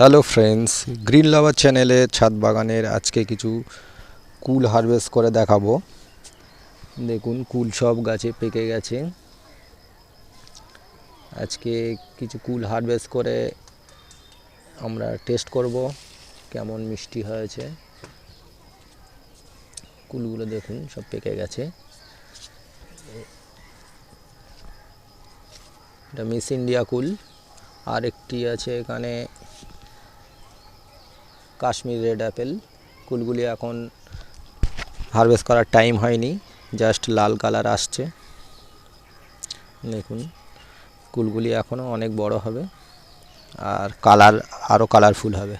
Hello friends, green লাভার চ্যানেলে ছাদ বাগানের আজকে কিছু কুল হারভেস্ট করে দেখাবো। দেখুন, কুল সব গাছে পেকে গেছে। আজকে কিছু কুল হারভেস্ট করে আমরা টেস্ট করব কেমন মিষ্টি হয়েছে। কুলগুলো দেখুন সব পেকে গেছে। এটা মিস ইন্ডিয়া কুল, আর একটি আছে এখানে কাশ্মীর রেড অ্যাপেল। কুলগুলি এখন হারভেস্ট করার টাইম হয়নি, জাস্ট লাল কালার আসছে। দেখুন, কুলগুলি এখনও অনেক বড় হবে আর কালার আরও কালারফুল হবে।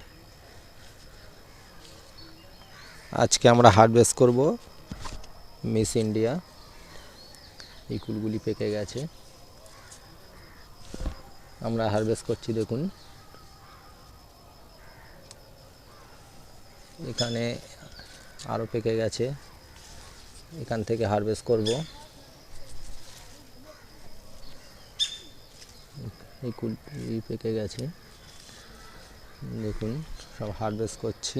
আজকে আমরা হারভেস্ট করব মিস ইন্ডিয়া। এই কুলগুলি পেকে গেছে, আমরা হারভেস্ট করছি। দেখুন, এখানে আরও পেকে গেছে, এখান থেকে হারভেস্ট করব। এই কুলটি পেকে গেছে, দেখুন সব হারভেস্ট করছি।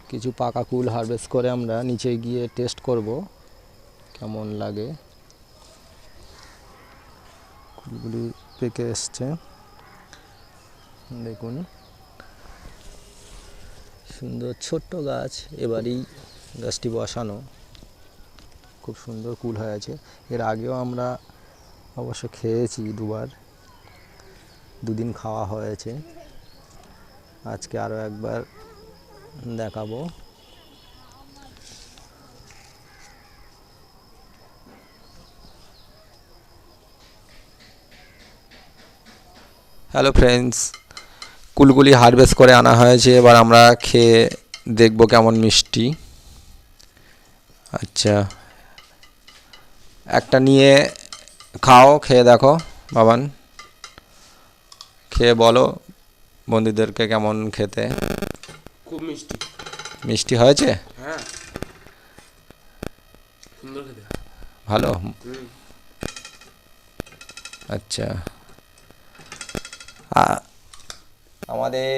কিছু পাকা কুল হারভেস্ট করে আমরা নিচে গিয়ে টেস্ট করব কেমন লাগে। কুলগুলি পেকে এসছে, দেখুন সুন্দর ছোট্ট গাছ। এবারই গাছটি বসানো, খুব সুন্দর কুল হয়েছে। এর আগেও আমরা অবশ্য খেয়েছি দুদিন খাওয়া হয়েছে। আজকে আরও একবার দেখাবো। হ্যালো ফ্রেন্ডস, কুলগুলি হারভেস্ট করে আনা হয়েছে, এবার আমরা খেয়ে দেখব কেমন মিষ্টি। আচ্ছা, একটা নিয়ে খাও, খেয়ে দেখো বাবান, খেয়ে বলো বন্ধুদেরকে কেমন খেতে। খুব মিষ্টি। মিষ্টি হয়েছে? হ্যাঁ, সুন্দর খেতে। ভালো। আচ্ছা, আমাদের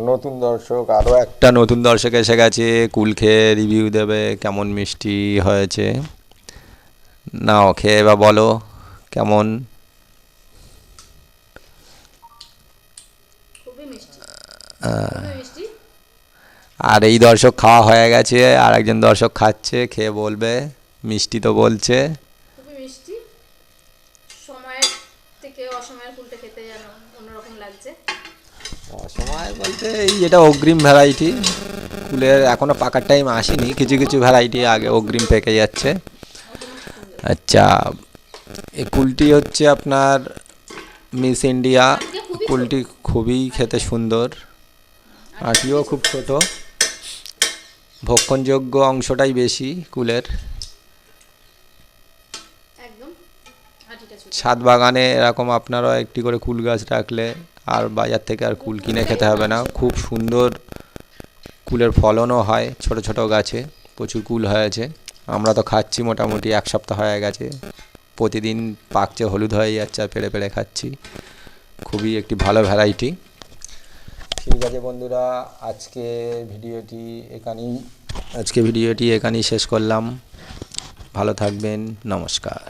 নতুন দর্শক, আরও একটা নতুন দর্শক এসে গেছে। কুল খেয়ে রিভিউ দেবে কেমন মিষ্টি হয়েছে। নাও খেয়ে বা বলো কেমন। আর এই দর্শক খাওয়া হয়ে গেছে, আর একজন দর্শক খাচ্ছে, খেয়ে বলবে। মিষ্টি তো বলছে খুবই মিষ্টি। সময়ের থেকে অসময়ের ফুলটা খেতে যেন অন্যরকম লাগছে। অসময় বলতে এই এটা অগ্রিম ভ্যারাইটি কুলের, এখনও পাকার টাইম আসেনি। কিছু কিছু ভ্যারাইটি আগে অগ্রিম পেকে যাচ্ছে। আচ্ছা, এই কুলটি হচ্ছে আপনার মিস ইন্ডিয়া। কুলটি খুবই খেতে সুন্দর, আটিও খুব ছোট, ভক্ষণযোগ্য অংশটাই বেশি কুলের। ছাদ বাগানে এরকম আপনারা একটি করে কুল গাছ রাখলে আর বাজার থেকে আর কুল কিনে খেতে হবে না। খুব সুন্দর কুলের ফলনও হয়, ছোট ছোট গাছে প্রচুর কুল হয়েছে। আমরা তো খাচ্ছি, মোটামুটি এক সপ্তাহ হয়ে গেছে, প্রতিদিন পাকছে, হলুদ হয়ে যাচ্ছে, আর পেড়ে পেড়ে খাচ্ছি। খুবই একটি ভালো ভ্যারাইটি। ঠিক আছে বন্ধুরা, আজকে ভিডিওটি এখানেই শেষ করলাম। ভালো থাকবেন, নমস্কার।